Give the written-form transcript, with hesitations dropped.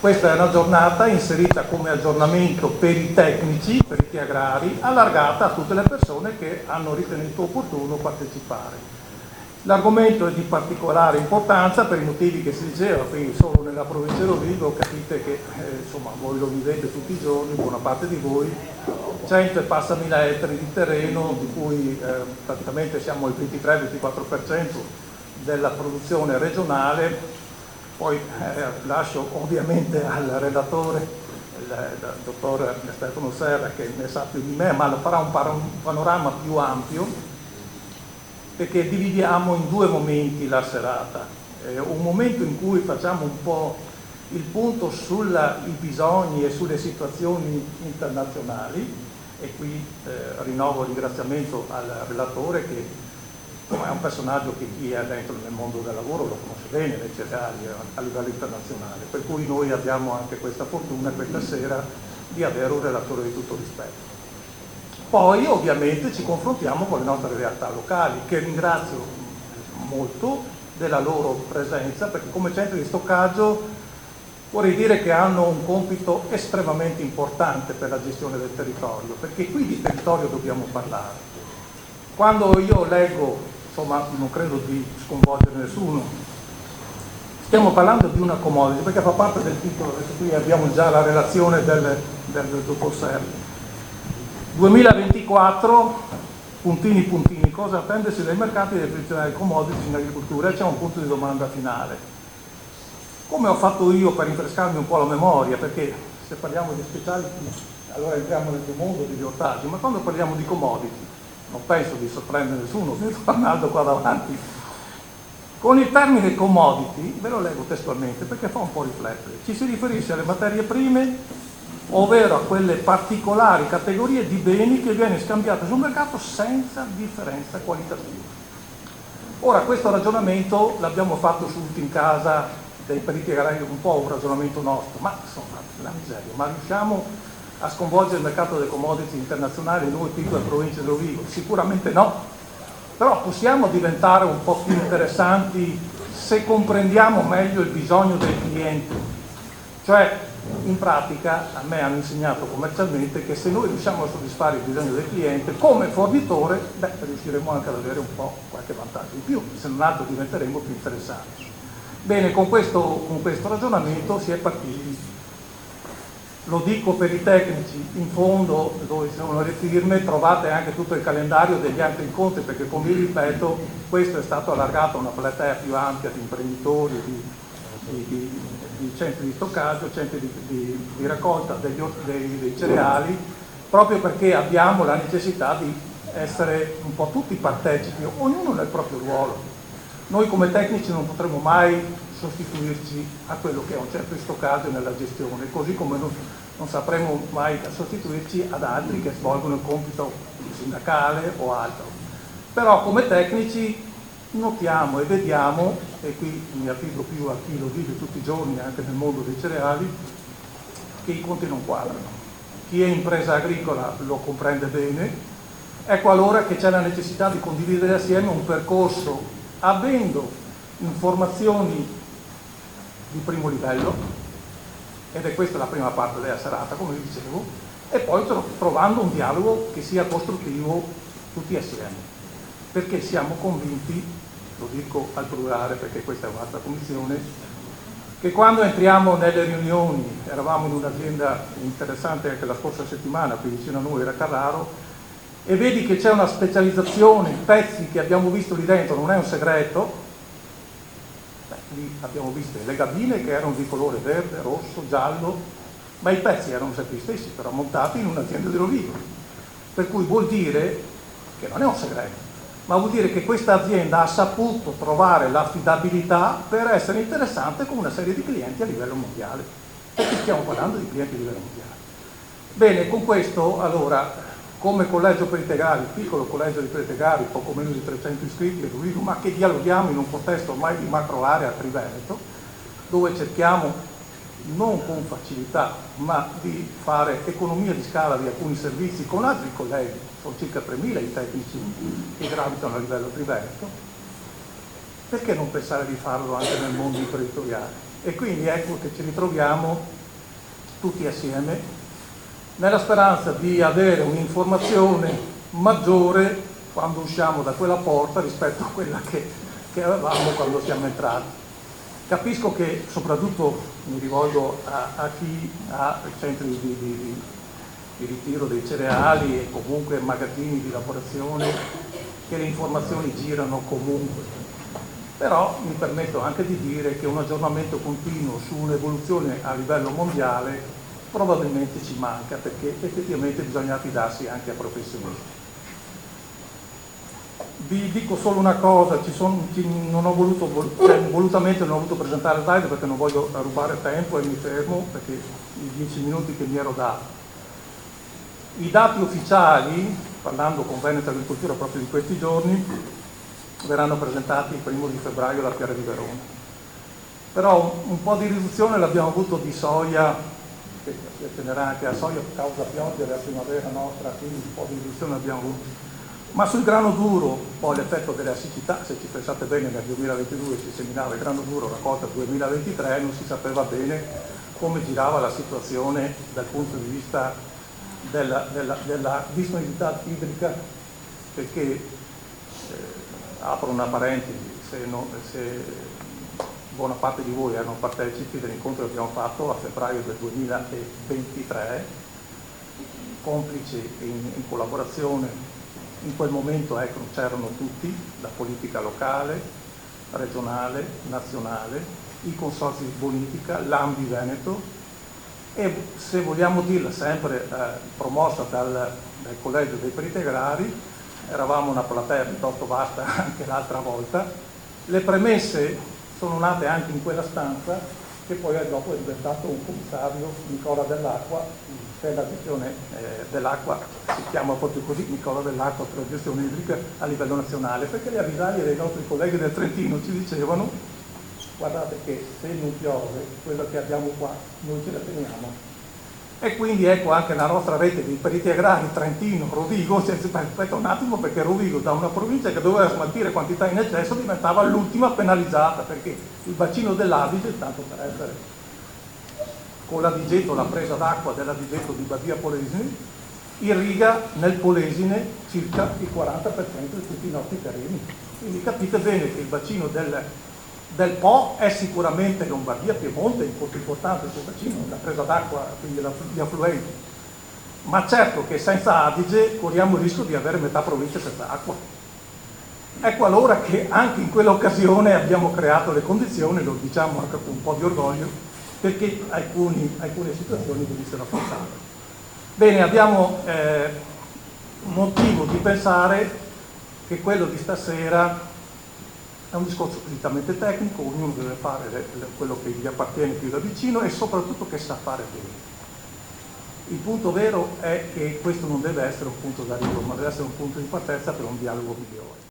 Questa è una giornata inserita come aggiornamento per i tecnici, per i agrari, allargata a tutte le persone che hanno ritenuto opportuno partecipare. L'argomento è di particolare importanza per i motivi che si diceva, quindi solo nella provincia di Rovigo capite che insomma, voi lo vivete tutti i giorni, buona parte di voi, 100 e passa mila ettari di terreno, di cui praticamente siamo il 23-24% della produzione regionale. Poi lascio ovviamente al relatore, il dottor Stefano Serra, che ne sa più di me, ma farà un panorama più ampio, perché dividiamo in due momenti la serata. Un momento in cui facciamo un po' il punto sui bisogni e sulle situazioni internazionali, e qui rinnovo il ringraziamento al relatore che è un personaggio che chi è dentro nel mondo del lavoro lo conosce bene, le cereali a livello internazionale, per cui noi abbiamo anche questa fortuna questa sera di avere un relatore di tutto rispetto. Poi ovviamente ci confrontiamo con le nostre realtà locali, che ringrazio molto della loro presenza, perché come centri di stoccaggio vorrei dire che hanno un compito estremamente importante per la gestione del territorio, perché qui di territorio dobbiamo parlare. Quando io leggo, insomma non credo di sconvolgere nessuno, stiamo parlando di una commodity, perché fa parte del titolo, adesso qui abbiamo già la relazione del dottor Serra. 2024, puntini, cosa attendersi dai mercati delle tradizionali commodities in agricoltura, e c'è un punto di domanda finale. Come ho fatto io per rinfrescarmi un po' la memoria, perché se parliamo di specialty allora entriamo nel mondo degli ortaggi, ma quando parliamo di commodity, non penso di sorprendere nessuno, vedo Arnaldo qua davanti, con il termine commodity, ve lo leggo testualmente perché fa un po' riflettere, ci si riferisce alle materie prime, ovvero a quelle particolari categorie di beni che viene scambiate sul mercato senza differenza qualitativa. Ora questo ragionamento l'abbiamo fatto subito in casa dei periti agrari, un po' un ragionamento nostro, ma insomma la miseria, ma riusciamo a sconvolgere il mercato delle commodity internazionali noi piccole province di Rovigo? Sicuramente no, però possiamo diventare un po' più interessanti se comprendiamo meglio il bisogno del cliente. Cioè, in pratica a me hanno insegnato commercialmente che se noi riusciamo a soddisfare il bisogno del cliente come fornitore, riusciremo anche ad avere un po' qualche vantaggio in più, se non altro diventeremo più interessanti. Bene, con questo ragionamento si è partiti. Lo dico per i tecnici, in fondo dove ci sono le firme trovate anche tutto il calendario degli altri incontri, perché come vi ripeto questo è stato allargato a una platea più ampia di imprenditori, di centri di stoccaggio, centri di raccolta dei cereali, proprio perché abbiamo la necessità di essere un po' tutti partecipi, ognuno nel proprio ruolo. Noi come tecnici non potremo mai sostituirci a quello che è un centro di stoccaggio nella gestione, così come non sapremo mai sostituirci ad altri che svolgono il compito sindacale o altro. Però come tecnici notiamo e vediamo, e qui mi affido più a chi lo vive tutti i giorni anche nel mondo dei cereali, che i conti non quadrano. Chi è impresa agricola lo comprende bene, ecco allora che c'è la necessità di condividere assieme un percorso avendo informazioni di primo livello, ed è questa la prima parte della serata, come vi dicevo, e poi trovando un dialogo che sia costruttivo tutti assieme, perché siamo convinti, lo dico al plurale perché questa è un'altra commissione, che quando entriamo nelle riunioni, eravamo in un'azienda interessante anche la scorsa settimana, qui vicino a noi era Carraro, e vedi che c'è una specializzazione, i pezzi che abbiamo visto lì dentro non è un segreto, lì abbiamo visto le gabine che erano di colore verde, rosso, giallo, ma i pezzi erano sempre gli stessi, però montati in un'azienda di Rovigo, per cui vuol dire che non è un segreto, ma vuol dire che questa azienda ha saputo trovare l'affidabilità per essere interessante con una serie di clienti a livello mondiale, perché stiamo parlando di clienti a livello mondiale. Bene, con questo allora come collegio periti agrari, piccolo collegio di periti agrari, poco meno di 300 iscritti, ma che dialoghiamo in un contesto ormai di macro area Triveneto, dove cerchiamo non con facilità, ma di fare economia di scala di alcuni servizi con altri colleghi, sono circa 3.000 i tecnici che gravitano a livello Triveneto, perché non pensare di farlo anche nel mondo imprenditoriale? E quindi ecco che ci ritroviamo tutti assieme nella speranza di avere un'informazione maggiore quando usciamo da quella porta rispetto a quella che avevamo quando siamo entrati. Capisco che soprattutto mi rivolgo a chi ha centri di ritiro dei cereali e comunque magazzini di lavorazione, che le informazioni girano comunque. Però mi permetto anche di dire che un aggiornamento continuo su un'evoluzione a livello mondiale probabilmente ci manca, perché effettivamente bisogna affidarsi anche a professionisti. Vi dico solo una cosa, non ho voluto, volutamente non ho voluto presentare slide perché non voglio rubare tempo e mi fermo perché i 10 minuti che mi ero dato. I dati ufficiali, parlando con Veneto Agricoltura proprio di questi giorni, verranno presentati il 1° di febbraio alla Fiera di Verona. Però un po' di riduzione l'abbiamo avuto di soia, che si attenerà anche a soia a causa pioggia della primavera nostra, quindi un po' di riduzione l'abbiamo avuto. Ma sul grano duro, poi l'effetto della siccità, se ci pensate bene nel 2022 si seminava il grano duro, raccolta 2023, non si sapeva bene come girava la situazione dal punto di vista della disponibilità idrica, perché, apro una parentesi, se buona parte di voi erano partecipi dell'incontro che abbiamo fatto a febbraio del 2023, complici in collaborazione. In quel momento ecco, c'erano tutti, la politica locale, regionale, nazionale, i consorzi di bonifica, l'Ambi Veneto e, se vogliamo dirla sempre, promossa dal Collegio dei Periti Agrari. Eravamo una platea piuttosto vasta anche l'altra volta. Le premesse sono nate anche in quella stanza, che poi dopo è diventato un commissario, Nicola Dell'Acqua, per la gestione dell'acqua, si chiama proprio così, Nicola Dell'Acqua, per la gestione idrica a livello nazionale, perché le avvisaglie dei nostri colleghi del Trentino ci dicevano: guardate che se non piove, quello che abbiamo qua, noi ce la teniamo. E quindi ecco anche la nostra rete di periti agrari, Trentino, Rovigo, aspetta un attimo, perché Rovigo, da una provincia che doveva smaltire quantità in eccesso, diventava l'ultima penalizzata, perché il bacino dell'Adige, tanto per essere con l'Adigeto, la presa d'acqua dell'Adigeto di Badia Polesine, irriga nel Polesine circa il 40% di tutti i nostri terreni. Quindi capite bene che il bacino del Po è sicuramente Lombardia, Piemonte, importante il suo bacino, la presa d'acqua, quindi gli affluenti. Ma certo che senza Adige corriamo il rischio di avere metà provincia senza acqua. Ecco allora che anche in quell'occasione abbiamo creato le condizioni, lo diciamo anche con un po' di orgoglio, perché alcune situazioni venissero affrontate. Bene, abbiamo motivo di pensare che quello di stasera è un discorso squisitamente tecnico, ognuno deve fare quello che gli appartiene più da vicino e soprattutto che sa fare bene. Il punto vero è che questo non deve essere un punto d'arrivo, ma deve essere un punto di partenza per un dialogo migliore.